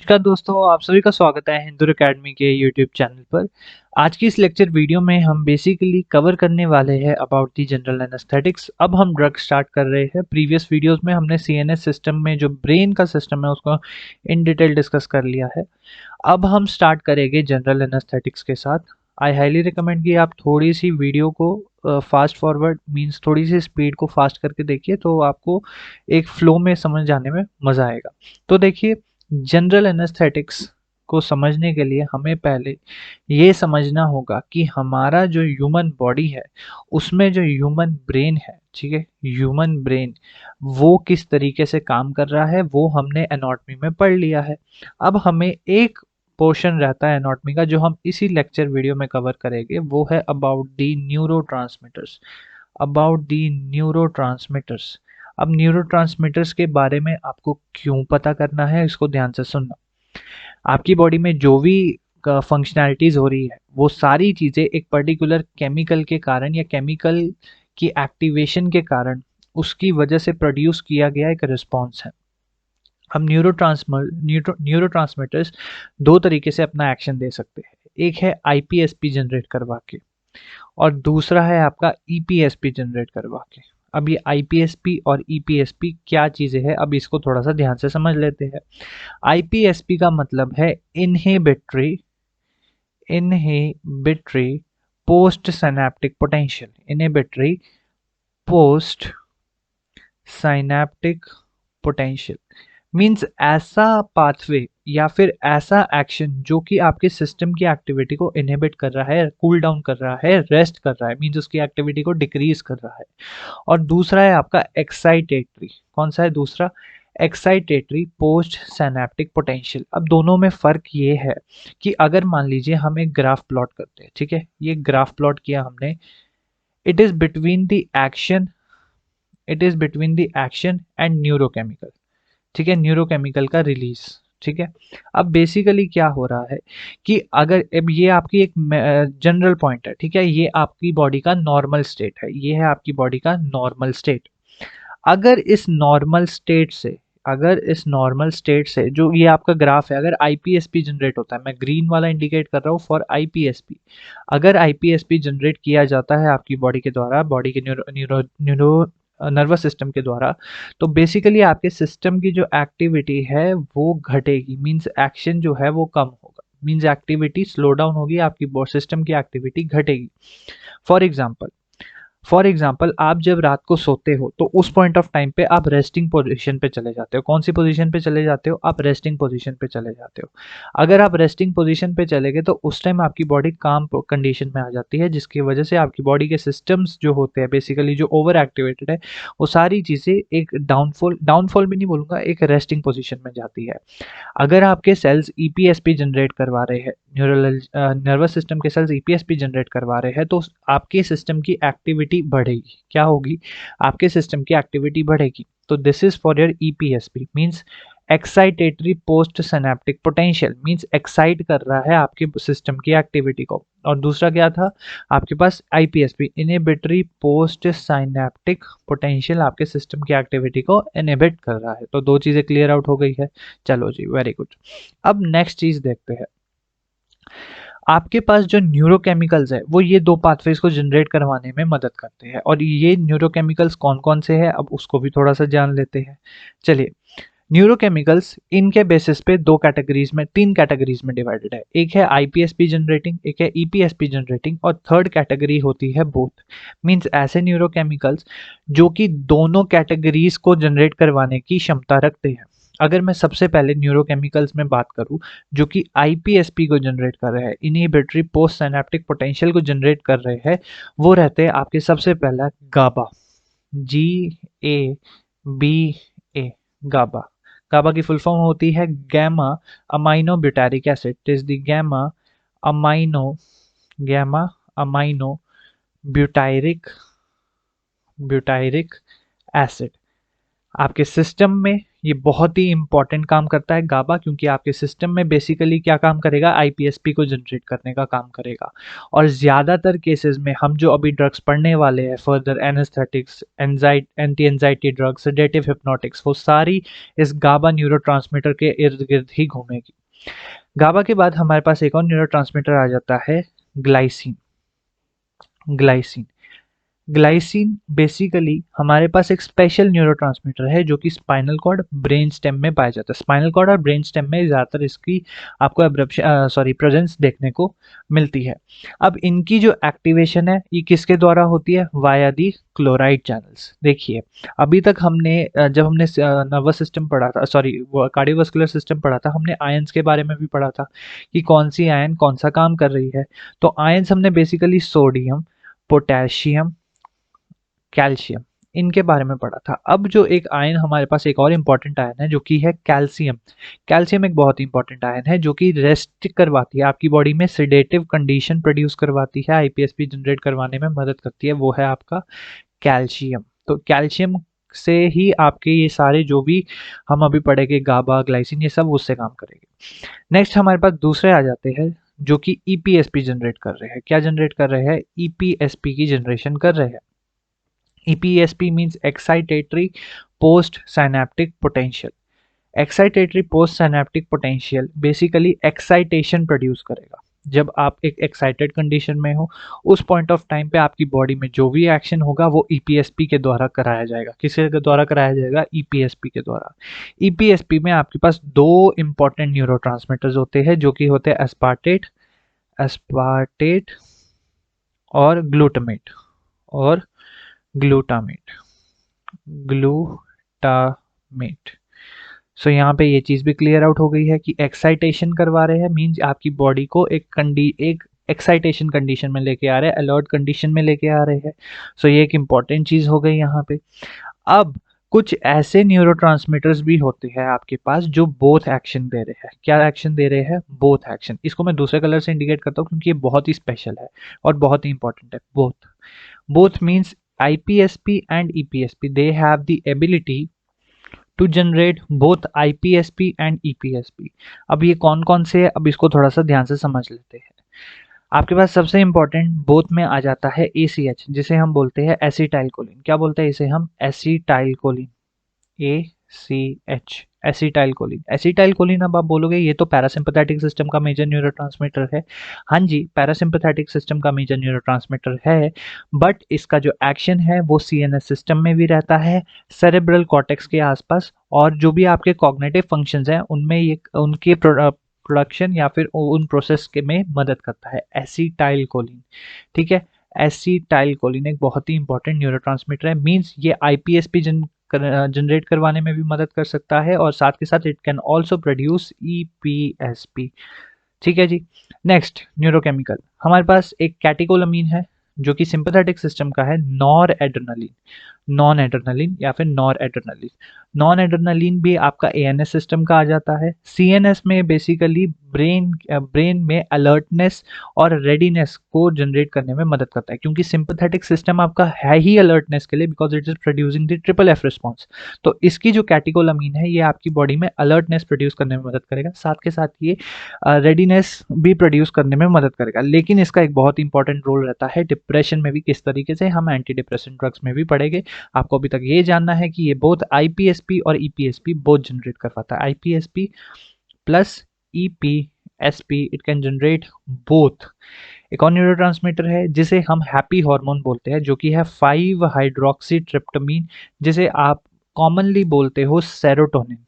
नमस्कार दोस्तों, आप सभी का स्वागत है हिंदू एकेडमी के यूट्यूब चैनल पर। आज की इस लेक्चर वीडियो में हम बेसिकली कवर करने वाले हैं अबाउट दी जनरल एनेस्थेटिक्स। अब हम ड्रग स्टार्ट कर रहे हैं। प्रीवियस वीडियोस में हमने सीएनएस सिस्टम में जो ब्रेन का सिस्टम है उसको इन डिटेल डिस्कस कर लिया है। अब हम स्टार्ट करेंगे जनरल एनेस्थेटिक्स के साथ। आई हाईली रिकमेंड कि आप थोड़ी सी वीडियो को फास्ट फॉरवर्ड मीन्स थोड़ी सी स्पीड को फास्ट करके देखिए, तो आपको एक फ्लो में समझ आने में मज़ा आएगा। तो देखिए, जनरल एनेस्थेटिक्स को समझने के लिए हमें पहले ये समझना होगा कि हमारा जो ह्यूमन बॉडी है उसमें जो ह्यूमन ब्रेन है, ठीक है, ह्यूमन ब्रेन वो किस तरीके से काम कर रहा है वो हमने एनाटॉमी में पढ़ लिया है। अब हमें एक पोर्शन रहता है एनाटॉमी का जो हम इसी लेक्चर वीडियो में कवर करेंगे, वो है about the neurotransmitters. About the neurotransmitters. अब न्यूरोट्रांसमीटर्स के बारे में आपको क्यों पता करना है, इसको ध्यान से सुनना। आपकी बॉडी में जो भी फंक्शनैलिटीज हो रही है वो सारी चीज़ें एक पर्टिकुलर केमिकल के कारण या केमिकल की एक्टिवेशन के कारण उसकी वजह से प्रोड्यूस किया गया एक रिस्पॉन्स है। हम न्यूरोट्रांसमीटर्स दो तरीके से अपना एक्शन दे सकते हैं। एक है आईपीएसपी जनरेट करवा के और दूसरा है आपका ईपीएसपी जनरेट करवा के। अब ये आईपीएसपी और ईपीएसपी क्या चीज़ें हैं, अब इसको थोड़ा सा ध्यान से समझ लेते हैं। आईपीएसपी का मतलब है inhibitory inhibitory post synaptic potential. Inhibitory post synaptic potential means ऐसा पाथवे या फिर ऐसा एक्शन जो कि आपके सिस्टम की एक्टिविटी को इनहिबिट कर रहा है, कूल डाउन कर रहा है, रेस्ट कर रहा है, मीन्स उसकी एक्टिविटी को डिक्रीज कर रहा है। और दूसरा है आपका एक्साइटेटरी। कौन सा है दूसरा? Excitatory post synaptic potential. अब दोनों में फ़र्क ये है कि अगर मान लीजिए हम एक ग्राफ प्लॉट करते हैं, ठीक है, ये ग्राफ प्लॉट किया हमने। It is between the action it is between the action and neurochemical, ठीक है, न्यूरोकेमिकल का रिलीज। ठीक है। अब बेसिकली क्या हो रहा है कि अगर अब ये आपकी एक जनरल पॉइंट है, ठीक है, ये आपकी बॉडी का नॉर्मल स्टेट है, ये है आपकी बॉडी का नॉर्मल स्टेट। अगर इस नॉर्मल स्टेट से अगर इस नॉर्मल स्टेट से जो ये आपका ग्राफ है, अगर आईपीएसपी जनरेट होता है, मैं ग्रीन वाला इंडिकेट कर रहा हूँ फॉर आईपीएसपी। अगर आईपीएसपी जनरेट किया जाता है आपकी बॉडी के द्वारा, बॉडी के neuro neuro neuro nervous system के द्वारा, तो बेसिकली आपके सिस्टम की जो एक्टिविटी है वो घटेगी, मींस एक्शन जो है वो कम होगा, मींस एक्टिविटी स्लो डाउन होगी, आपकी सिस्टम की एक्टिविटी घटेगी। फॉर एग्जांपल आप जब रात को सोते हो तो उस पॉइंट ऑफ टाइम पे आप रेस्टिंग पोजीशन पे चले जाते हो। कौन सी पोजीशन पे चले जाते हो? आप रेस्टिंग पोजीशन पे चले जाते हो। अगर आप रेस्टिंग पोजीशन पे चले गए तो उस टाइम आपकी बॉडी काम कंडीशन में आ जाती है, जिसकी वजह से आपकी बॉडी के सिस्टम्स जो होते हैं बेसिकली जो ओवर एक्टिवेटेड है वो सारी चीज़ें एक डाउनफॉल भी नहीं बोलूँगा, एक रेस्टिंग पोजीशन में जाती है। अगर आपके सेल्स ईपीएसपी जनरेट करवा रहे हैं, न्यूरल नर्वस सिस्टम के सेल्स ईपीएसपी जनरेट करवा रहे हैं, तो आपके सिस्टम की एक्टिविटी बढ़ेगी। क्या होगी? आपके सिस्टम की एक्टिविटी बढ़ेगी। तो this is for your EPSP means excitatory post synaptic potential, means excite कर रहा है आपके सिस्टम की एक्टिविटी को। और दूसरा क्या था आपके पास? आईपीएसपी इनहिबिटरी पोस्ट सिनैप्टिक पोटेंशियल, आपके सिस्टम की एक्टिविटी को इनहिबिट कर रहा है। तो दो चीजें क्लियर आउट हो गई है। चलो जी, वेरी गुड। अब नेक्स्ट चीज देखते हैं। आपके पास जो न्यूरोकेमिकल्स है वो ये दो पाथवेज को जनरेट करवाने में मदद करते हैं, और ये न्यूरोकेमिकल्स कौन कौन से हैं अब उसको भी थोड़ा सा जान लेते हैं। चलिए, न्यूरोकेमिकल्स इनके बेसिस पे तीन कैटेगरीज में डिवाइडेड है। एक है आईपीएसपी जनरेटिंग, एक है ईपीएसपी जनरेटिंग, और थर्ड कैटेगरी होती है बोथ। मींस ऐसे न्यूरोकेमिकल्स जो कि दोनों कैटेगरीज को जनरेट करवाने की क्षमता रखते हैं। अगर मैं सबसे पहले न्यूरोकेमिकल्स में बात करूं जो कि आईपीएसपी को जनरेट कर रहे हैं, इनहिबिटरी पोस्ट सिनैप्टिक पोटेंशियल को जनरेट कर रहे हैं, वो रहते हैं आपके सबसे पहला गाबा। GABA। गाबा। गाबा की फुल फॉर्म होती है gamma amino butyric acid. It is the amino gamma amino butyric butyric acid. आपके सिस्टम में ये बहुत ही इंपॉर्टेंट काम करता है गाबा, क्योंकि आपके सिस्टम में बेसिकली क्या काम करेगा, आईपीएसपी को जनरेट करने का काम करेगा। और ज़्यादातर केसेस में हम जो अभी ड्रग्स पढ़ने वाले हैं further, anaesthetics, anti anxiety drugs, sedative hypnotics, वो सारी इस गाबा न्यूरोट्रांसमीटर के इर्द गिर्द ही घूमेगी। गाबा के बाद हमारे पास एक और न्यूरोट्रांसमीटर आ जाता है, ग्लाइसिन। ग्लाइसिन ग्लाइसिन बेसिकली हमारे पास एक स्पेशल न्यूरोट्रांसमीटर है जो कि स्पाइनल कॉर्ड, ब्रेन स्टेम में पाया जाता है। स्पाइनल कॉर्ड और ब्रेन स्टेम में ज़्यादातर इसकी आपको प्रेजेंस देखने को मिलती है। अब इनकी जो एक्टिवेशन है ये किसके द्वारा होती है, वाया दी क्लोराइड चैनल्स। देखिए अभी तक हमने जब हमने नर्वस सिस्टम पढ़ा था, सॉरी कार्डियोवास्कुलर सिस्टम पढ़ा था, हमने आयंस के बारे में भी पढ़ा था कि कौन सी आयन कौन सा काम कर रही है। तो आयंस हमने बेसिकली सोडियम, पोटेशियम, कैल्शियम, इनके बारे में पढ़ा था। अब जो एक आयन हमारे पास, एक और इम्पॉर्टेंट आयन है जो कि है कैल्शियम। कैल्शियम एक बहुत इंपॉर्टेंट आयन है जो कि रेस्ट करवाती है आपकी बॉडी में, सिडेटिव कंडीशन प्रोड्यूस करवाती है, आईपीएसपी जनरेट करवाने में मदद करती है, वो है आपका कैल्शियम। तो कैल्शियम से ही आपके ये सारे जो भी हम अभी पढ़ेंगे, गाबा, ग्लाइसिन, ये सब उससे काम करेंगे। नेक्स्ट हमारे पास दूसरे आ जाते हैं जो कि ईपीएसपी जनरेट कर रहे हैं। क्या जनरेट कर रहे हैं, ईपीएसपी की जनरेशन कर रहे हैं। EPSP means excitatory post synaptic potential। excitatory post synaptic potential basically excitation produce करेगा। जब आप एक एक्साइटेड कंडीशन में हो, उस पॉइंट ऑफ टाइम पे आपकी बॉडी में जो भी एक्शन होगा वो ईपीएसपी के द्वारा कराया जाएगा। किसके द्वारा कराया जाएगा, ईपीएसपी के द्वारा। ईपीएसपी में आपके पास दो इंपॉर्टेंट न्यूरोट्रांसमीटर्स होते हैं जो कि होते हैं एस्पार्टेट एस्पार्टेट और ग्लूटामेट और ग्लूटामेट ग्लूटामेट। सो यहाँ पे ये चीज़ भी क्लियर आउट हो गई है कि एक्साइटेशन करवा रहे हैं, मीन्स आपकी बॉडी को एक एक्साइटेशन कंडीशन में लेके आ रहे हैं, अलर्ट कंडीशन में लेके आ रहे हैं। सो ये एक इंपॉर्टेंट चीज़ हो गई यहाँ पे। अब कुछ ऐसे न्यूरोट्रांसमीटर्स भी होते हैं आपके पास जो बोथ एक्शन दे रहे हैं। क्या एक्शन दे रहे हैं, बोथ एक्शन। इसको मैं दूसरे कलर से इंडिकेट करता हूँ क्योंकि ये बहुत ही स्पेशल है और बहुत ही इंपॉर्टेंट है। Both means IPSP and EPSP, they have the ability to generate both IPSP and EPSP। अब ये कौन कौन से है, अब इसको थोड़ा सा ध्यान से समझ लेते हैं। आपके पास सबसे इंपॉर्टेंट बोथ में आ जाता है ACH, जिसे हम बोलते हैं एसिटाइल कोलिन। क्या बोलते हैं इसे हम, acetyl choline, ACH, acetyl choline. Acetyl choline, अब आप बोलोगे ये तो पैरासिम्पैथेटिक सिस्टम का मेजर न्यूरोट्रांसमीटर है। हाँ जी, पैरासिम्पैथेटिक सिस्टम का मेजर न्यूरोट्रांसमीटर है, बट इसका जो एक्शन है वो CNS सिस्टम में भी रहता है, सेरेब्रल कॉर्टेक्स के आसपास, और जो भी आपके कॉग्निटिव फंक्शंस हैं उनमें ये उनके प्रोडक्शन या फिर उन प्रोसेस के में मदद करता है एसिटाइल कोलिन। ठीक है, एसिटाइल कोलिन एक बहुत ही इंपॉर्टेंट न्यूरोट्रांसमीटर है, मींस ये आईपीएसपी जनरेट करवाने में भी मदद कर सकता है और साथ के साथ it can also produce EPSP. ठीक है जी। नेक्स्ट न्यूरोकेमिकल, हमारे पास एक कैटेकोलामीन है जो कि सिंपैथेटिक सिस्टम का है, नॉर एड्रेनालिन। नॉन एड्रेनालिन या फिर नॉर एड्रेनालिन। नॉन एड्रेनालिन भी आपका एएनएस सिस्टम का आ जाता है। सीएनएस में बेसिकली ब्रेन में अलर्टनेस और रेडीनेस को जनरेट करने में मदद करता है, क्योंकि सिंपैथेटिक सिस्टम आपका है ही अलर्टनेस के लिए, because it is producing the triple F response. तो इसकी जो कैटेकोलामीन है ये आपकी बॉडी में अलर्टनेस प्रोड्यूस करने में मदद करेगा, साथ के साथ ये रेडीनेस भी प्रोड्यूस करने में मदद करेगा। लेकिन इसका एक बहुत इंपॉर्टेंट रोल रहता है डिप्रेशन में भी, किस तरीके से, हम एंटी डिप्रेसेंट ड्रग्स में भी पढ़ेंगे। आपको अभी तक ये जानना है कि ये बोथ आईपीएसपी और ईपीएसपी बोथ जनरेट करवाता है। IPSP plus EPSP, it can generate both. एक और न्यूरोट्रांसमीटर है जिसे हम हैप्पी हार्मोन बोलते हैं, जो कि है 5 हाइड्रोक्सी ट्रिप्टोमीन, जिसे आप कॉमनली बोलते हो सेरोटोनिन।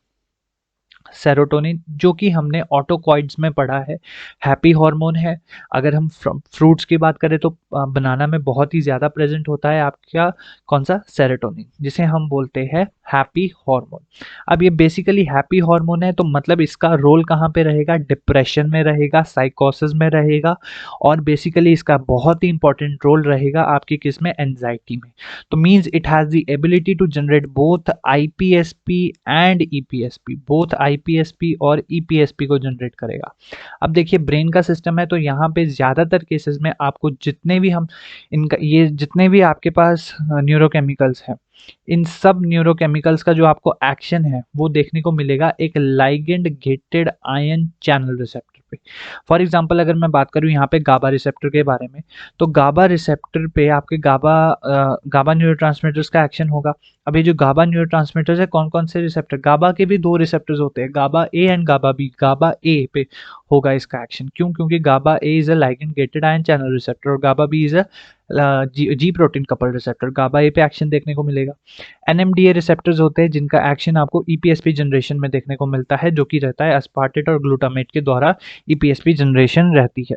सेरोटोनिन जो कि हमने ऑटोकॉइड्स में पढ़ा है, हैप्पी हार्मोन है। अगर हम फ्रूट्स की बात करें तो बनाना में बहुत ही ज़्यादा प्रेजेंट होता है आपका कौन सा, सेरोटोनिन, जिसे हम बोलते हैं हैप्पी हार्मोन। अब ये बेसिकली हैप्पी हार्मोन है, तो मतलब इसका रोल कहाँ पे रहेगा, डिप्रेशन में रहेगा, साइकोसिस में रहेगा, और बेसिकली इसका बहुत ही इंपॉर्टेंट रोल रहेगा आपकी किस में, एंजाइटी में। तो means it has the ability to generate both IPSP and EPSP, both IPSP और ईपीएसपी को जनरेट करेगा। अब देखिए ब्रेन का सिस्टम है, तो यहाँ पे ज़्यादातर केसेस में आपको जितने भी हम इनका ये जितने भी आपके पास न्यूरोकेमिकल्स हैं इन सब न्यूरोकेमिकल्स का जो आपको एक्शन है वो देखने को मिलेगा एक ligand gated ion channel receptor पे। फॉर एग्जांपल अगर मैं बात करूं यहाँ पे गाबा रिसेप्टर के बारे में, तो गाबा रिसेप्टर पे आपके गाबा न्यूरोट्रांसमीटर्स का एक्शन होगा। अब ये जो गाबा न्यूरोट्रांसमीटर्स है, कौन कौन से रिसेप्टर, गाबा के भी दो रिसेप्टर्स होते हैं, गाबा A and Gauba B. Gauba A पे होगा इसका एक्शन, क्यों? क्योंकि GABA A is a ligand gated ion channel receptor और GABA B is a G protein coupled receptor. GABA A पे एक्शन देखने को मिलेगा। एनएमडीए रिसेप्टर्स होते हैं जिनका एक्शन आपको ईपीएसपी जनरेशन में देखने को मिलता है, जो कि रहता है अस्पार्टेट और ग्लूटामेट के द्वारा ईपीएसपी जनरेशन रहती है।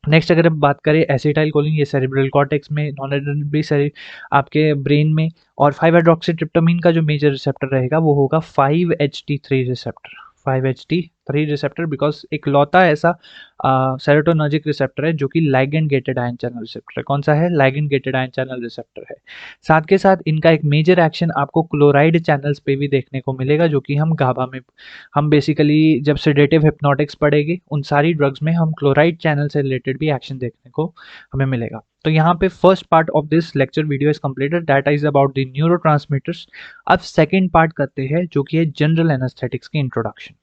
नेक्स्ट अगर हम बात करें एसिटाइल कोलिन, ये सेरेब्रल कॉर्टेक्स में, नॉन आपके ब्रेन में। और 5-हाइड्रोक्सीट्रिप्टामाइन का जो मेजर रिसेप्टर रहेगा वो होगा 5HT3 receptor. 5HT3 receptor because एक लौता ऐसा सेरोटोनर्जिक रिसेप्टर है जो कि ligand gated ion channel receptor है। कौन सा है? Ligand gated ion channel receptor है। साथ के साथ इनका एक मेजर एक्शन आपको क्लोराइड चैनल्स पे भी देखने को मिलेगा, जो कि हम गाबा में, हम बेसिकली जब सेडेटिव हिप्नोटिक्स पढ़ेंगे उन सारी ड्रग्स में हम क्लोराइड चैनल से रिलेटेड भी एक्शन देखने को हमें मिलेगा। तो यहाँ पे first part of this lecture video is completed, that is about the neurotransmitters. अब सेकंड पार्ट करते हैं जो कि है जनरल एनेस्थेटिक्स की इंट्रोडक्शन।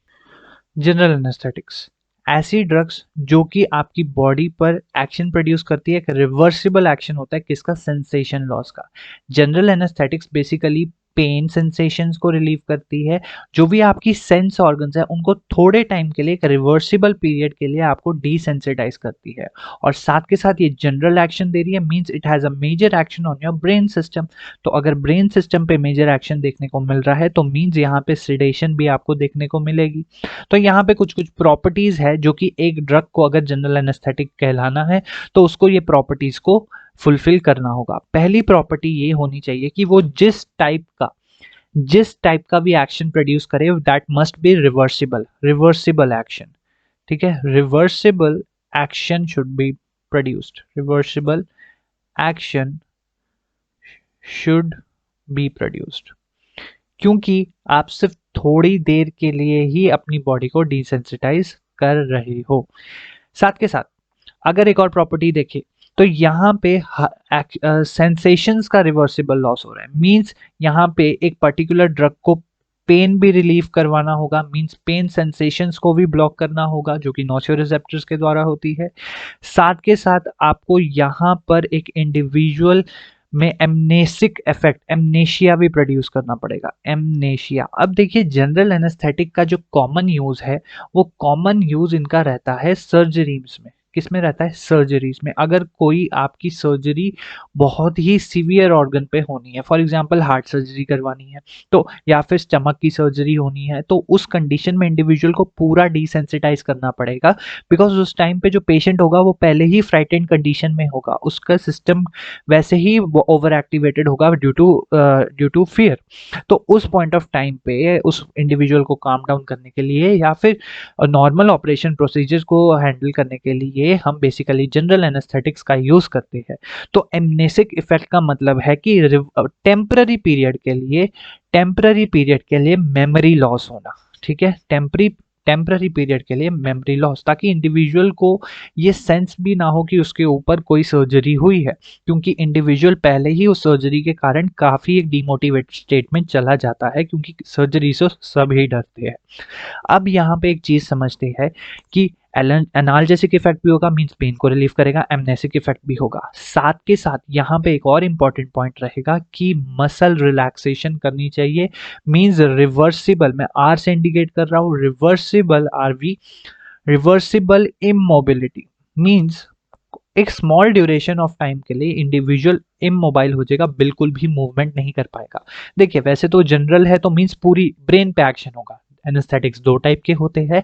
जनरल एनेस्थेटिक्स ऐसी ड्रग्स जो कि आपकी बॉडी पर एक्शन प्रोड्यूस करती है, एक रिवर्सिबल एक्शन होता है किसका? सेंसेशन लॉस का। General anaesthetics basically pain sensations को रिलीव करती है। जो भी आपकी सेंस ऑर्गन्स है उनको थोड़े टाइम के लिए, एक रिवर्सिबल पीरियड के लिए आपको डिसेंसिटाइज करती है। और साथ के साथ ये जनरल एक्शन दे रही है, means it has a major action on your brain system. तो अगर ब्रेन सिस्टम पे मेजर एक्शन देखने को मिल रहा है तो मींस यहाँ पे सिडेशन भी आपको देखने को मिलेगी। तो यहाँ पे कुछ कुछ प्रॉपर्टीज है जो कि एक ड्रग को अगर जनरल एनेस्थेटिक कहलाना है तो उसको ये प्रॉपर्टीज को फुलफिल करना होगा। पहली प्रॉपर्टी ये होनी चाहिए कि वो जिस टाइप का भी एक्शन प्रोड्यूस करे that must be reversible action. ठीक है, reversible action should be produced, reversible action should be produced, क्योंकि आप सिर्फ थोड़ी देर के लिए ही अपनी बॉडी को डिसेंसिटाइज कर रहे हो। साथ के साथ अगर एक और प्रॉपर्टी देखें तो यहाँ पे सेंसेशंस का रिवर्सिबल लॉस हो रहा है, मींस यहाँ पे एक पर्टिकुलर ड्रग को पेन भी रिलीव करवाना होगा, मींस पेन सेंसेशंस को भी ब्लॉक करना होगा जो कि नोचियोरिसेप्टर्स के द्वारा होती है। साथ के साथ आपको यहाँ पर एक इंडिविजुअल में एमनेसिक इफेक्ट, एमनेशिया भी प्रोड्यूस करना पड़ेगा, एमनेशिया। अब देखिए जनरल एनेस्थेटिक का जो कॉमन यूज है वो कॉमन यूज इनका रहता है सर्जरीज में। किस में रहता है? सर्जरीज में। अगर कोई आपकी सर्जरी बहुत ही सीवियर ऑर्गन पे होनी है, फॉर एग्जांपल हार्ट सर्जरी करवानी है तो, या फिर स्टमक की सर्जरी होनी है, तो उस कंडीशन में इंडिविजुअल को पूरा डिसेंसिटाइज करना पड़ेगा, बिकॉज उस टाइम पे जो पेशेंट होगा वो पहले ही फ्राइटेंड कंडीशन में होगा, उसका सिस्टम वैसे ही ओवर एक्टिवेटेड होगा ड्यू टू फियर। तो उस पॉइंट ऑफ टाइम पे उस इंडिविजुअल को काम डाउन करने के लिए या फिर नॉर्मल ऑपरेशन प्रोसीजर्स को हैंडल करने के लिए हम बेसिकली जनरल एनेस्थेटिक्स का यूज करते हैं। तो एमनेसिक इफेक्ट का मतलब है कि टेम्पररी पीरियड के लिए मेमोरी लॉस होना। ठीक है, टेम्पररी पीरियड के लिए मेमोरी लॉस, ताकि इंडिविजुअल को ये सेंस भी ना हो कि उसके ऊपर कोई सर्जरी हुई है, क्योंकि इंडिविजुअल पहले ही उस सर्जरी के कारण काफी एक डिमोटिवेटेड स्टेट में चला जाता है, क्योंकि सर्जरी से सब ही डरते हैं। अब यहाँ पे एक चीज समझते हैं कि एनाल्जेसिक इफेक्ट भी होगा, मींस पेन को रिलीव करेगा, एमनेसिक इफेक्ट भी होगा। साथ के साथ यहाँ पे एक और इंपॉर्टेंट पॉइंट रहेगा कि मसल रिलैक्सेशन करनी चाहिए, मींस रिवर्सिबल, मैं आर से इंडिकेट कर रहा हूँ, रिवर्सिबल इमोबिलिटी, मींस एक स्मॉल ड्यूरेशन ऑफ टाइम के लिए इंडिविजुअल इमोबाइल हो जाएगा, बिल्कुल भी मूवमेंट नहीं कर पाएगा। देखिए वैसे तो जनरल है तो मींस पूरी ब्रेन पे एक्शन होगा। एनेस्थेटिक्स दो टाइप के होते हैं,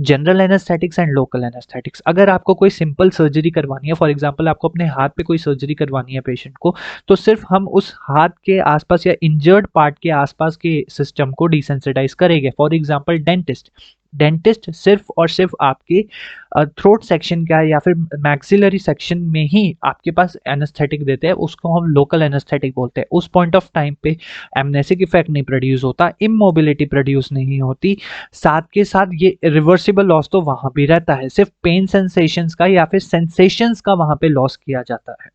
general anaesthetics and local anaesthetics. अगर आपको कोई सिंपल सर्जरी करवानी है, फॉर एग्जांपल आपको अपने हाथ पे कोई सर्जरी करवानी है पेशेंट को, तो सिर्फ हम उस हाथ के आसपास या इंजर्ड पार्ट के आसपास के सिस्टम को डिसेंसिटाइज करेंगे। फॉर एग्जांपल डेंटिस्ट सिर्फ और सिर्फ आपके थ्रोट सेक्शन का या फिर मैक्सिलरी सेक्शन में ही आपके पास एनेस्थेटिक देते हैं, उसको हम लोकल एनेस्थेटिक बोलते हैं। उस पॉइंट ऑफ टाइम पे एमनेसिक इफेक्ट नहीं प्रोड्यूस होता, इमोबिलिटी प्रोड्यूस नहीं होती। साथ के साथ ये रिवर्सिबल लॉस तो वहां भी रहता है, सिर्फ पेन सेंसेशंस का या फिर सेंसेशंस का वहां पे लॉस किया जाता है।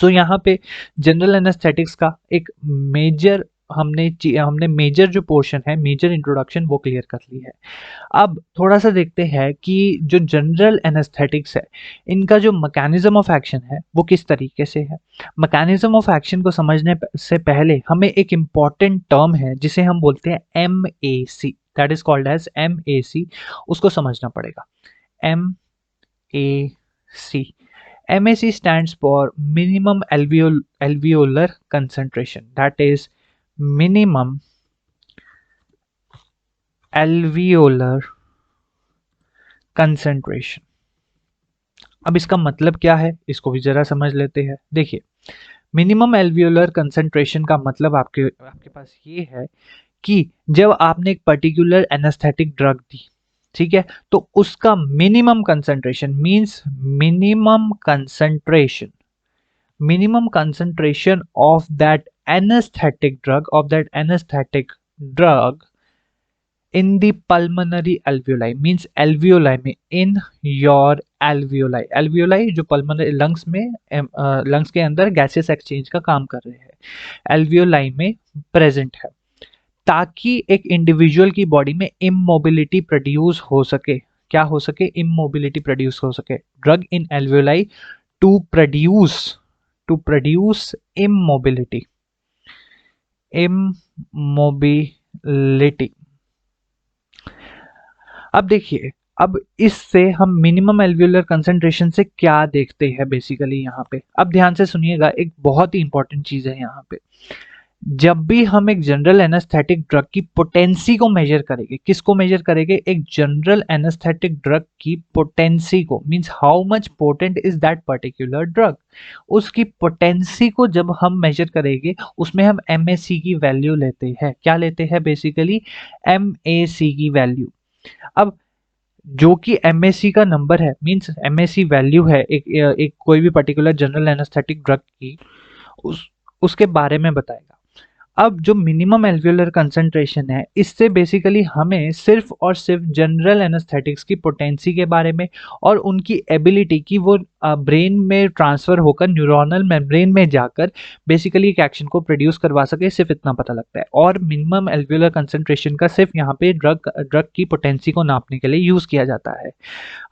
यहाँ पे जनरल एनेस्थेटिक्स का एक मेजर हमने मेजर जो पोर्शन है, मेजर इंट्रोडक्शन वो क्लियर कर ली है। अब थोड़ा सा देखते हैं कि जो जनरल एनेस्थेटिक्स है, इनका जो मैकेनिज्म ऑफ एक्शन है वो किस तरीके से है। मैकेनिज्म ऑफ एक्शन को समझने से पहले हमें एक इम्पॉर्टेंट टर्म है जिसे हम बोलते हैं MAC, that is called as MAC, उसको समझना पड़ेगा। MAC, MAC stands for minimum alveolar concentration, that is minimum alveolar concentration। अब इसका मतलब क्या है, इसको भी जरा समझ लेते हैं। देखिए, मिनिमम एल्वियोलर कंसंट्रेशन का मतलब आपके आपके पास ये है कि जब आपने एक पर्टिकुलर एनेस्थेटिक ड्रग दी, ठीक है, तो उसका minimum concentration means minimum concentration of that anesthetic drug in the pulmonary alveoli, means alveoli में, in your alveoli जो pulmonary lungs में lungs के अंदर gaseous exchange का काम कर रहे हैं, alveoli में present है, ताकि एक इंडिविजुअल की बॉडी में इमोबिलिटी प्रोड्यूस हो सके। क्या हो सके? इमोबिलिटी प्रोड्यूस हो सके। Drug in alveoli to produce immobility. अब देखिए, अब इससे हम मिनिमम एल्वियोलर कंसंट्रेशन से क्या देखते हैं बेसिकली यहाँ पे। अब ध्यान से सुनिएगा, एक बहुत ही इंपॉर्टेंट चीज है यहाँ पे। जब भी हम एक जनरल एनेस्थेटिक ड्रग की पोटेंसी को मेजर करेंगे, किसको मेजर करेंगे? एक जनरल एनेस्थेटिक ड्रग की पोटेंसी को, means how much potent is that particular drug, उसकी पोटेंसी को जब हम मेजर करेंगे, उसमें हम MAC की वैल्यू लेते हैं। क्या लेते हैं? बेसिकली MAC की वैल्यू। अब जो कि MAC का नंबर है, मींस MAC वैल्यू है एक कोई भी पर्टिकुलर जनरल एनेस्थेटिक ड्रग की, उसके बारे में बताएगा। अब जो मिनिमम एल्वियोलर कंसंट्रेशन है, इससे बेसिकली हमें सिर्फ और सिर्फ जनरल एनेस्थेटिक्स की पोटेंसी के बारे में और उनकी एबिलिटी की वो ब्रेन में ट्रांसफर होकर न्यूरोनल मेम्ब्रेन में जाकर बेसिकली एक एक्शन को प्रोड्यूस करवा सके, सिर्फ इतना पता लगता है। और मिनिमम एल्वियोलर कंसंट्रेशन का सिर्फ यहाँ पे ड्रग की पोटेंसी को नापने के लिए यूज किया जाता है।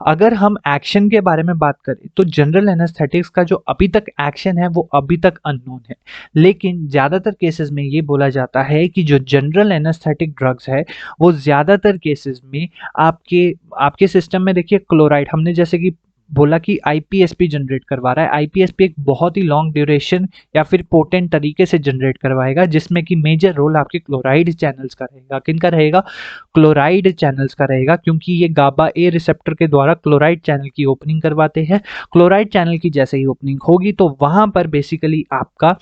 अगर हम एक्शन के बारे में बात करें तो जनरल एनेस्थेटिक्स का जो अभी तक एक्शन है वो अभी तक अननोन है, लेकिन ज़्यादातर केसेस में ये बोला जाता है कि जो जनरल एनेस्थेटिक ड्रग्स है वो ज़्यादातर केसेस में आपके आपके सिस्टम में, देखिए क्लोराइड, हमने जैसे कि बोला कि आईपीएसपी जनरेट करवा रहा है। आईपीएसपी एक बहुत ही लॉन्ग ड्यूरेशन या फिर पोटेंट तरीके से जनरेट करवाएगा, जिसमें कि मेजर रोल आपके क्लोराइड चैनल्स का रहेगा। किनका रहेगा? क्लोराइड चैनल्स का रहेगा, क्योंकि ये गाबा ए रिसेप्टर के द्वारा क्लोराइड चैनल की ओपनिंग करवाते हैं। क्लोराइड चैनल की जैसे ही ओपनिंग होगी तो वहां पर बेसिकली आपका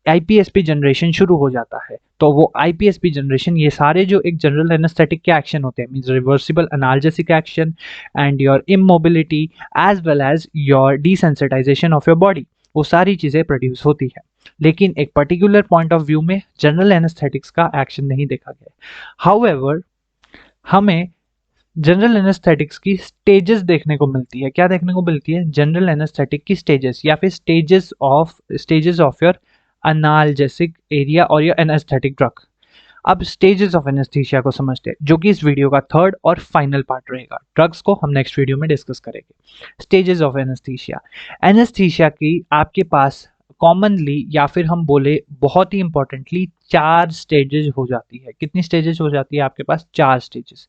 आईपीएसपी जनरेशन शुरू हो जाता है। तो वो आईपीएसपी जनरेशन, ये सारे जो एक जनरल एनेस्थेटिक के एक्शन होते हैं, means reversible analgesic action and your immobility as well as your desensitisation of your body, वो सारी चीजें प्रोड्यूस होती है। लेकिन एक पर्टिकुलर पॉइंट ऑफ व्यू में जनरल एनेस्थेटिक्स का एक्शन नहीं देखा गया। हाउएवर, हमें जनरल एनेस्थेटिक्स की स्टेजेस देखने को मिलती है। क्या देखने को मिलती है? जनरल एनेस्थेटिक की स्टेजेस, या फिर stages of your analgesic area और योर एनेस्थेटिक ड्रग। अब स्टेजेस ऑफ एनेस्थीसिया को समझते हैं, जो कि इस वीडियो का थर्ड और फाइनल पार्ट रहेगा। ड्रग्स को हम नेक्स्ट वीडियो में डिस्कस करेंगे। Stages of anaesthesia. एनेस्थीसिया की आपके पास कॉमनली, या फिर हम बोले बहुत ही इंपॉर्टेंटली, 4 स्टेजेस हो जाती है। कितनी स्टेजेस हो जाती है आपके पास? 4 स्टेजेस।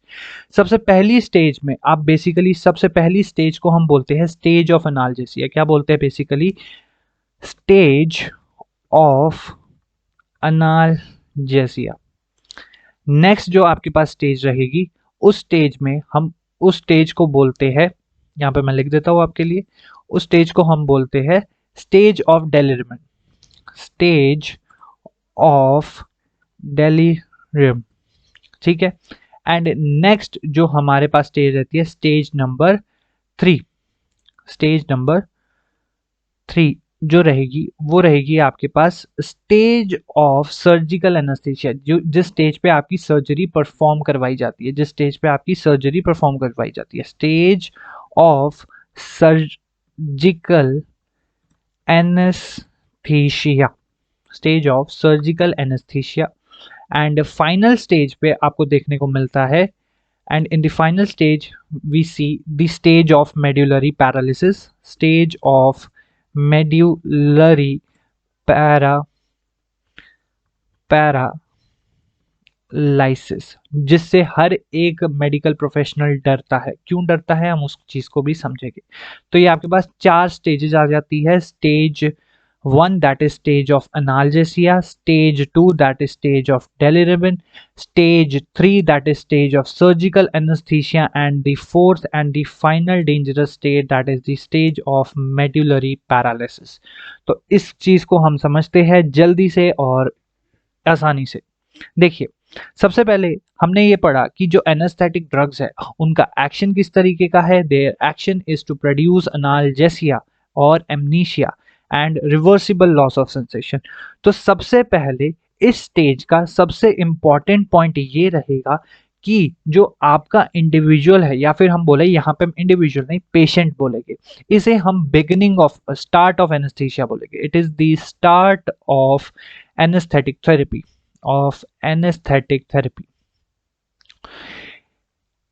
सबसे पहली स्टेज में आप बेसिकली, सबसे पहली स्टेज को हम बोलते हैं स्टेज ऑफ एनाल्जेसिया। क्या बोलते हैं? Basically stage of analgesia. Next जो आपके पास स्टेज रहेगी, उस स्टेज में हम, उस स्टेज को बोलते हैं, यहां पे मैं लिख देता हूं आपके लिए, उस स्टेज को हम बोलते हैं stage of delirium. Stage of delirium, ठीक है। एंड नेक्स्ट जो हमारे पास स्टेज रहती है, स्टेज नंबर 3। स्टेज नंबर 3 जो रहेगी वो रहेगी आपके पास स्टेज ऑफ सर्जिकल एनेस्थीसिया। जो जिस स्टेज पे आपकी सर्जरी परफॉर्म करवाई जाती है, जिस स्टेज पे आपकी सर्जरी परफॉर्म करवाई जाती है, stage of surgical anaesthesia, stage of surgical anaesthesia. And final stage पे आपको देखने को मिलता है, and in the final stage we see the stage of medullary paralysis, stage of medullary paralysis, जिससे हर एक मेडिकल प्रोफेशनल डरता है। क्यों डरता है, हम उस चीज को भी समझेंगे। तो ये आपके पास 4 स्टेजेस आ जाती है। Stage 1 that is stage of analgesia, stage 2 that is stage of delirium, stage 3 that is stage of surgical anaesthesia, and the fourth and the final dangerous stage that is the stage of medullary paralysis. तो इस चीज को हम समझते हैं जल्दी से और आसानी से। देखिए, सबसे पहले हमने ये पढ़ा कि जो एनेस्थेटिक ड्रग्स है उनका एक्शन किस तरीके का है। Their action is to produce analgesia और amnesia and reversible loss of sensation. तो सबसे पहले इस स्टेज का सबसे इंपॉर्टेंट पॉइंट ये रहेगा कि जो आपका इंडिविजुअल है, या फिर हम बोले यहाँ पे हम इंडिविजुअल नहीं पेशेंट बोलेंगे, इसे हम beginning of start of anaesthesia बोलेंगे। It is the start of anaesthetic therapy, of anaesthetic therapy.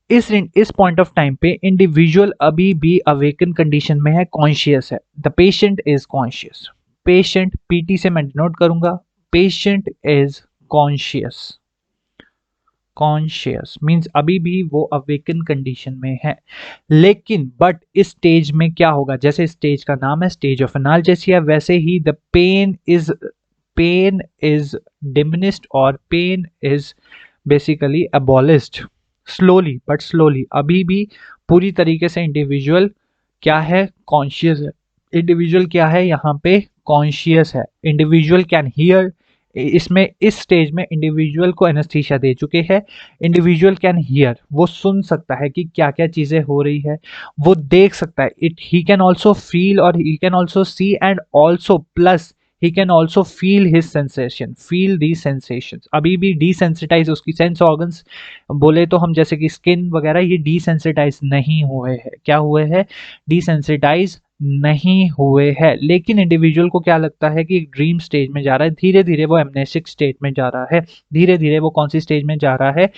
इस पॉइंट ऑफ टाइम पे इंडिविजुअल अभी भी अवेकन कंडीशन में है, कॉन्शियस है। The patient is conscious. Patient, PT से मैं डिनोट करूंगा, patient is conscious. Conscious means अभी भी वो अवेकन कंडीशन में है। लेकिन बट इस स्टेज में क्या होगा, जैसे स्टेज का नाम है स्टेज ऑफ एनाल्जेसिया, वैसे ही द पेन इज diminished और pain is basically abolished slowly but slowly. अभी भी पूरी तरीके से इंडिविजुअल क्या है, कॉन्शियस है। इंडिविजुअल क्या है यहाँ पे, कॉन्शियस है। इंडिविजुअल कैन हियर, इसमें इस स्टेज में इंडिविजुअल को एनेस्थीसिया दे चुके हैं। इंडिविजुअल कैन हियर, वो सुन सकता है कि क्या क्या चीजें हो रही है, वो देख सकता है। It he can also feel और he can also see, and also plus he can also feel his sensation, feel these sensations। अभी भी desensitize उसकी सेंस ऑर्गन्स बोले तो हम जैसे कि स्किन वगैरह, ये desensitize नहीं हुए हैं। क्या हुए हैं, desensitize नहीं हुए हैं। लेकिन इंडिविजुअल को क्या लगता है कि ड्रीम स्टेज में जा रहा है, धीरे धीरे वो एमनेसिक स्टेज में जा रहा है। धीरे धीरे वो कौन सी स्टेज में जा रहा है,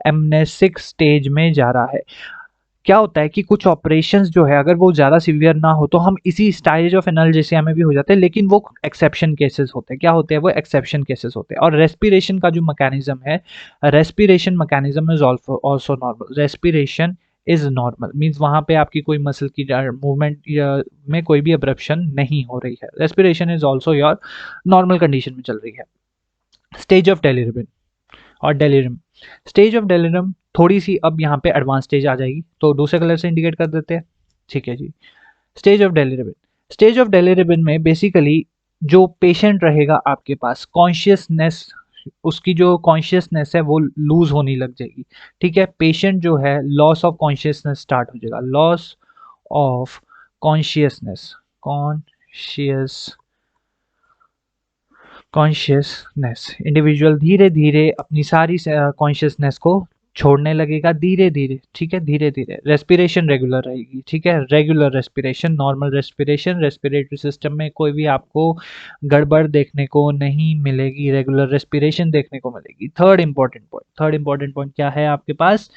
एमनेसिक स्टेज में जा रहा है। क्या होता है कि कुछ ऑपरेशंस जो है अगर वो ज़्यादा सीवियर ना हो तो हम इसी स्टेज ऑफ एनाल्जेसिया में भी हो जाते हैं, लेकिन वो एक्सेप्शन केसेस होते हैं। क्या होते हैं वो, एक्सेप्शन केसेस होते हैं। और रेस्पिरेशन का जो मैकेनिज्म है, respiration mechanism is also normal. Respiration is normal means वहाँ पे आपकी कोई मसल की मूवमेंट में कोई भी अब्रप्शन नहीं हो रही है। Respiration is also your normal condition में चल रही है। स्टेज ऑफ डेलिरिबिन और डेलिरियम, स्टेज ऑफ डेलिरियम थोड़ी सी अब यहाँ पे एडवांस स्टेज आ जाएगी, तो दूसरे कलर से इंडिकेट कर देते हैं। ठीक है जी, stage of delirium. Stage of delirium में बेसिकली जो पेशेंट रहेगा आपके पास, कॉन्शियसनेस, उसकी जो कॉन्शियसनेस है वो लूज होने लग जाएगी। ठीक है, पेशेंट जो है लॉस ऑफ कॉन्शियसनेस स्टार्ट हो जाएगा। Loss of consciousness, consciousness, individual धीरे धीरे अपनी सारी कॉन्शियसनेस को छोड़ने लगेगा धीरे धीरे। ठीक है, धीरे धीरे। रेस्पिरेशन रेगुलर रहेगी। ठीक है, regular respiration, normal respiration, respiratory system में कोई भी आपको गड़बड़ देखने को नहीं मिलेगी, रेगुलर रेस्पिरेशन देखने को मिलेगी। थर्ड इंपॉर्टेंट पॉइंट क्या है आपके पास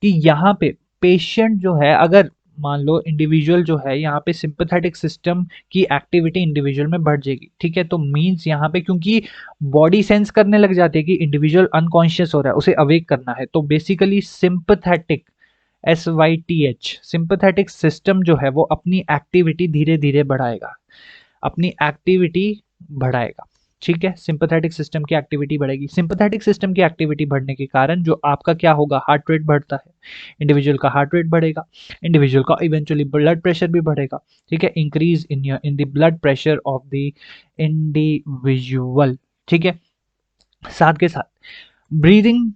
कि यहाँ पे पेशेंट जो है, अगर मान लो इंडिविजुअल जो है यहाँ पे सिंपैथेटिक सिस्टम की एक्टिविटी इंडिविजुअल में बढ़ जाएगी। ठीक है, तो मींस यहाँ पे क्योंकि बॉडी सेंस करने लग जाती है कि इंडिविजुअल अनकॉन्शियस हो रहा है, उसे अवेक करना है, तो basically sympathetic, SYTH, sympathetic system जो है वो अपनी एक्टिविटी धीरे धीरे बढ़ाएगा, अपनी एक्टिविटी बढ़ाएगा। ठीक है, सिंपैथेटिक सिस्टम की एक्टिविटी बढ़ेगी। सिंपैथेटिक सिस्टम की एक्टिविटी बढ़ने के कारण जो आपका क्या होगा, हार्ट रेट बढ़ता है, इंडिविजुअल का हार्ट रेट बढ़ेगा, इंडिविजुअल का इवेंचुअली ब्लड प्रेशर भी बढ़ेगा। ठीक है, increase in the blood pressure of the individual. ठीक है, साथ के साथ ब्रीदिंग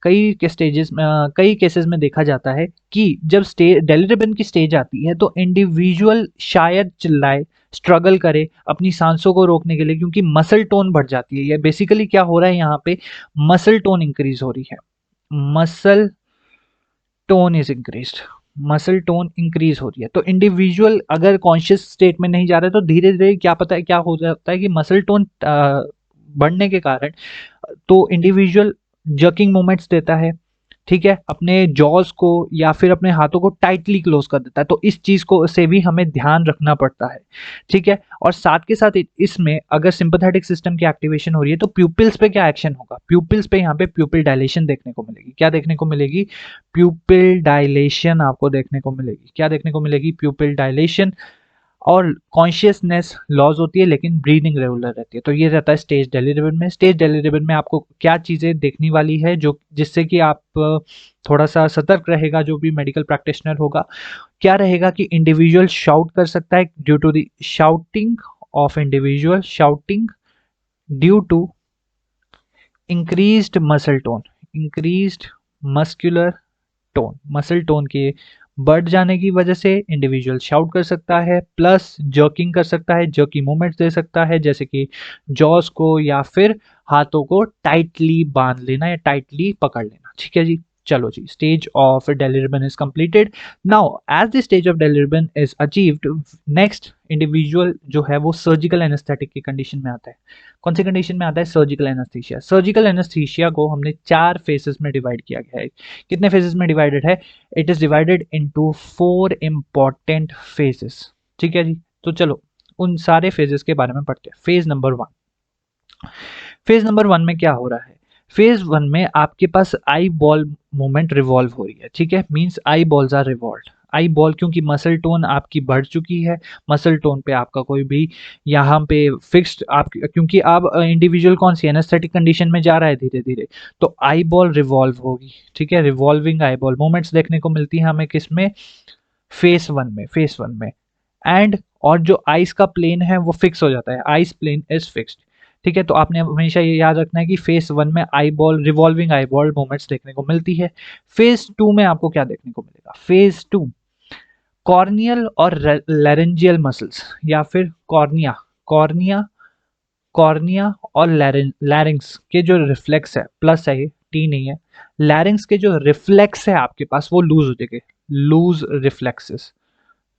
कई केसेस में देखा जाता है कि जब डेलिरिबिन की स्टेज आती है तो इंडिविजुअल शायद चिल्लाए, स्ट्रगल करे अपनी सांसों को रोकने के लिए, क्योंकि मसल टोन बढ़ जाती है। ये बेसिकली क्या हो रहा है, यहाँ पे मसल टोन इंक्रीज हो रही है, muscle tone is increased, muscle tone increase हो रही है। तो इंडिविजुअल अगर कॉन्शियस स्टेट में नहीं जा रहा है तो धीरे धीरे क्या पता है क्या हो जाता है कि मसल टोन बढ़ने के कारण तो इंडिविजुअल जर्किंग मूवमेंट्स देता है, ठीक है, अपने जॉज को या फिर अपने हाथों को टाइटली क्लोज कर देता है। तो इस चीज को से भी हमें ध्यान रखना पड़ता है, ठीक है। और साथ के साथ इसमें अगर सिंपैथेटिक सिस्टम की एक्टिवेशन हो रही है तो प्यूपिल्स पे क्या एक्शन होगा, प्यूपिल्स पे यहाँ पे प्यूपिल डायलेशन देखने को मिलेगी। क्या देखने को मिलेगी, प्यूपिल डायलेशन आपको देखने को मिलेगी। क्या देखने को मिलेगी, प्यूपिल डायलेशन। और कॉन्शियसनेस लॉस होती है लेकिन ब्रीदिंग रेगुलर रहती है। तो ये रहता है स्टेज डेली में। स्टेज डेली में आपको क्या चीजें देखने वाली है जो जिससे कि आप थोड़ा सा सतर्क रहेगा जो भी मेडिकल प्रैक्टिशनर होगा। क्या रहेगा कि इंडिविजुअल शाउट कर सकता है due to the shouting of individual shouting due to increased muscle tone, increased muscular tone, muscle tone के बढ़ जाने की वजह से इंडिविजुअल शाउट कर सकता है, प्लस जर्किंग कर सकता है, जर्की मूवमेंट्स दे सकता है जैसे कि जॉस को या फिर हाथों को टाइटली बांध लेना या टाइटली पकड़ लेना, ठीक है जी। चलो जी, stage of delirium is completed. Now as the stage of delirium is achieved, next individual जो है वो सर्जिकल एनेस्थेटिक की कंडीशन में आता है। कौन सी कंडीशन में आता है, सर्जिकल एनेस्थीसिया। सर्जिकल एनेस्थीसिया को हमने 4 फेजेस में डिवाइड किया गया है। कितने फेजेस में डिवाइडेड है, it is divided into 4 important phases, ठीक है जी। तो चलो उन सारे फेजेस के बारे में पढ़ते हैं। फेज नंबर 1, फेज नंबर 1 में क्या हो रहा है, फेज 1 में आपके पास आई बॉल मूवमेंट रिवॉल्व हो रही है, ठीक है, means eye balls are revolve. Eye ball क्योंकि मसल टोन आपकी बढ़ चुकी है, मसल टोन पे आपका कोई भी यहाँ पे फिक्स्ड आप क्योंकि आप इंडिविजुअल कौन सी एनेस्थेटिक कंडीशन में जा रहा है धीरे धीरे, तो आई बॉल रिवॉल्व होगी, ठीक है। रिवॉल्विंग आई बॉल मूवमेंट्स देखने को मिलती है हमें किसमें, फेस 1 में, फेस 1 में। एंड और जो आइस का प्लेन है वो फिक्स हो जाता है, आइस प्लेन इज फिक्स्ड, ठीक है। तो आपने हमेशा ये याद रखना है कि फेस 1 में eye ball revolving eye ball movements देखने को मिलती है। फेज 2 में आपको क्या देखने को मिलेगा, फेज 2 कॉर्नियल और लैरेंजियल मसल्स या फिर कॉर्निया, कॉर्निया, कॉर्निया और लैरिंग्स के जो रिफ्लेक्स है, प्लस है ये टी नहीं है, लैरिंग्स के जो रिफ्लेक्स है आपके पास वो लूज हो जाएंगे, loose reflexes,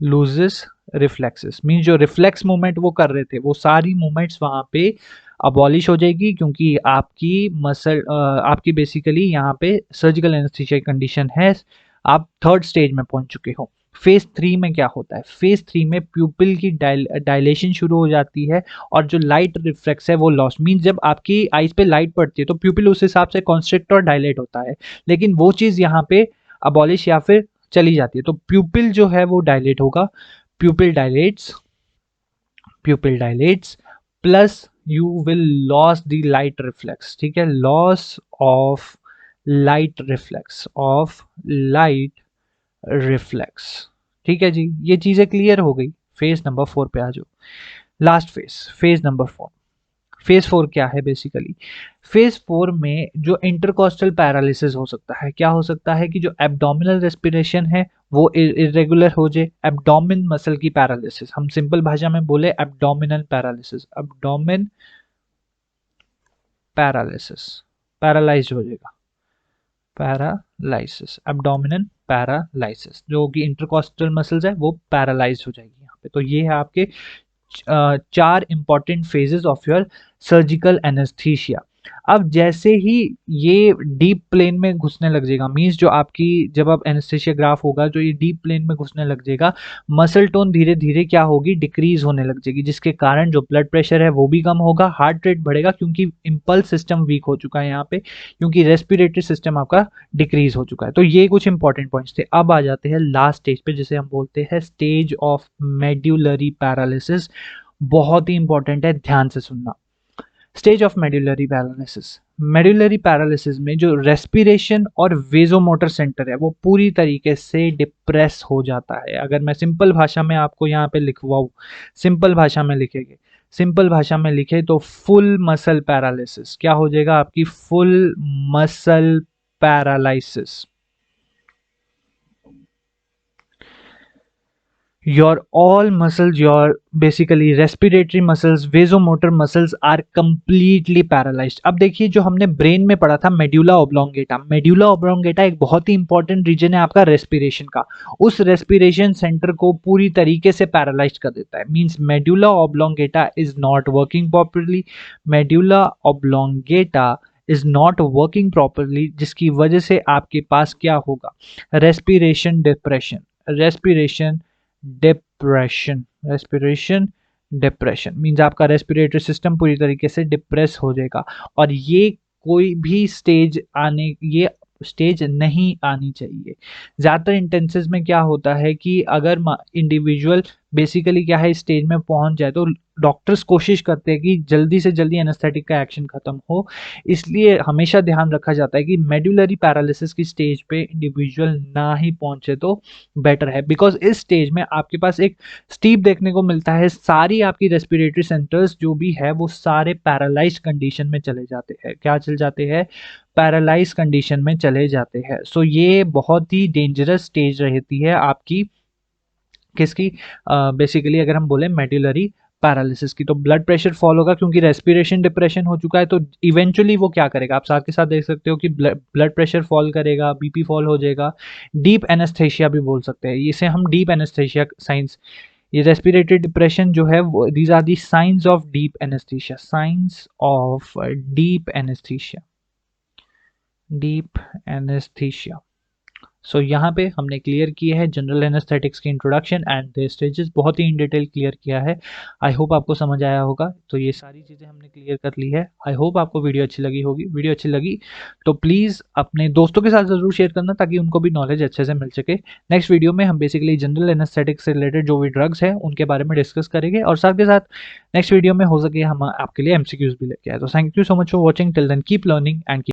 loses reflexes mean जो रिफ्लेक्स मूवमेंट वो कर रहे थे वो सारी मूवमेंट्स वहां पे अबॉलिश हो जाएगी क्योंकि आपकी मसल आपकी बेसिकली यहाँ पे सर्जिकल एनेस्थीसिया कंडीशन है, आप थर्ड स्टेज में पहुंच चुके हो। फेज 3 में क्या होता है, फेज 3 में प्यूपिल की डायलेशन शुरू हो जाती है और जो लाइट रिफ्लेक्स है वो लॉस, मीन जब आपकी आइज पे लाइट पड़ती है तो प्यूपिल उस हिसाब से कॉन्स्ट्रिक्ट और डायलेट होता है, लेकिन वो चीज यहाँ पे अबॉलिश या फिर चली जाती है। तो प्यूपिल जो है वो डायलेट होगा, प्यूपिल dilates, प्यूपिल dilates plus you will loss the light reflex, ठीक है, loss of light reflex, of light reflex, ठीक है जी। ये चीजें क्लियर हो गई। फेज नंबर 4 पे आ जाओ, last phase, phase number 4। Phase 4 क्या है बेसिकली, फेज 4 में जो इंटरकोस्टल पैरालिसिस हो सकता है, क्या हो सकता है कि जो एब्डोमिनल रेस्पिरेशन है वो इरेगुलर हो जाए, एब्डोमिन मसल की पैरालिसिस, हम सिंपल भाषा में बोले abdominal paralysis, abdomen paralysis, paralyse हो जाएगा, पैरालाइसिस, एब्डोमिनल पैरालाइसिस, जो कि इंटरकोस्टल मसल्स है वो पैरालाइज हो जाएगी यहाँ पे। तो ये है आपके 4 important phases of your surgical anaesthesia. अब जैसे ही ये डीप प्लेन में घुसने लग जाएगा, मींस जो आपकी जब आप एनेस्थीसिया ग्राफ होगा जो ये डीप प्लेन में घुसने लग जाएगा, मसल टोन धीरे धीरे क्या होगी, डिक्रीज होने लग जाएगी, जिसके कारण जो ब्लड प्रेशर है वो भी कम होगा, हार्ट रेट बढ़ेगा क्योंकि इंपल्स सिस्टम वीक हो चुका है यहाँ पे, क्योंकि रेस्पिरेटरी सिस्टम आपका डिक्रीज हो चुका है। तो ये कुछ इंपॉर्टेंट पॉइंट्स थे। अब आ जाते हैं लास्ट स्टेज पे जिसे हम बोलते हैं स्टेज ऑफ मेड्यूलरी पैरालिसिस। बहुत ही इंपॉर्टेंट है, ध्यान से सुनना। Stage of medullary paralysis, medullary paralysis में जो रेस्पिरेशन और वेजोमोटर सेंटर है वो पूरी तरीके से डिप्रेस हो जाता है। अगर मैं सिंपल भाषा में आपको यहाँ पे लिखवाऊँ, सिंपल भाषा में लिखेंगे, सिंपल भाषा में लिखे तो फुल मसल पैरालिसिस, क्या हो जाएगा आपकी full muscle paralysis. your all muscles, your basically respiratory muscles, vasomotor muscles are completely paralyzed. अब देखिए जो हमने ब्रेन में पढ़ा था मेड्यूला ओब्लोंगेटा, मेड्यूला ओब्लोंगेटा एक बहुत ही इंपॉर्टेंट रीजन है आपका रेस्पिरेशन का, उस रेस्पिरेशन सेंटर को पूरी तरीके से पैरालाइज कर देता है। Means medulla oblongata is not working properly, medulla oblongata is not working properly, जिसकी वजह से आपके पास क्या होगा, respiration depression, respiration depression, respiration depression means आपका रेस्पिरेटरी सिस्टम पूरी तरीके से डिप्रेस हो जाएगा। और ये कोई भी स्टेज आने, ये स्टेज नहीं आनी चाहिए। ज़्यादातर इंटेंसिस में क्या होता है कि अगर इंडिविजुअल बेसिकली क्या है स्टेज में पहुंच जाए तो डॉक्टर्स कोशिश करते हैं कि जल्दी से जल्दी एनेस्थेटिक का एक्शन खत्म हो, इसलिए हमेशा ध्यान रखा जाता है कि मेडुलरी पैरालिसिस की स्टेज पे इंडिविजुअल ना ही पहुंचे तो बेटर है, बिकॉज इस स्टेज में आपके पास एक स्टीप देखने को मिलता है, सारी आपकी रेस्पिरेटरी सेंटर्स जो भी है वो सारे पैरालाइज कंडीशन में चले जाते हैं। क्या चल जाते हैं, पैरालाइज कंडीशन में चले जाते हैं। सो ये बहुत ही डेंजरस स्टेज रहती है आपकी किसकी, बेसिकली अगर हम बोले मेडुलरी पैरालिसिस की। तो ब्लड प्रेशर फॉल होगा क्योंकि रेस्पिरेशन डिप्रेशन हो चुका है, तो इवेंचुअली वो क्या करेगा, आप साथ के साथ देख सकते हो कि ब्लड प्रेशर फॉल करेगा, बीपी फॉल हो जाएगा, डीप एनेस्थेशिया भी बोल सकते हैं, इसे हम डीप एनेस्थेशिया साइंस। ये रेस्पिरेटरी डिप्रेशन जो है वो these are the signs of deep anaesthesia, signs of deep anaesthesia, deep anaesthesia. So यहाँ पे हमने क्लियर किया है जनरल एनेस्थेटिक्स की इंट्रोडक्शन एंड द स्टेजेस, बहुत ही इन डिटेल क्लियर किया है। आई होप आपको समझ आया होगा। तो ये सारी चीज़ें हमने क्लियर कर ली है। आई होप आपको वीडियो अच्छी लगी होगी। वीडियो अच्छी लगी तो प्लीज़ अपने दोस्तों के साथ ज़रूर शेयर करना ताकि उनको भी नॉलेज अच्छे से मिल सके। नेक्स्ट वीडियो में हम बेसिकली जनरल एनेस्थेटिक्स से रिलेटेड जो भी ड्रग्स हैं उनके बारे में डिस्कस करेंगे, और साथ के साथ नेक्स्ट वीडियो में हो सके हम आपके लिए MCQs भी लेके आए। तो thank you so much for watching, till then keep learning and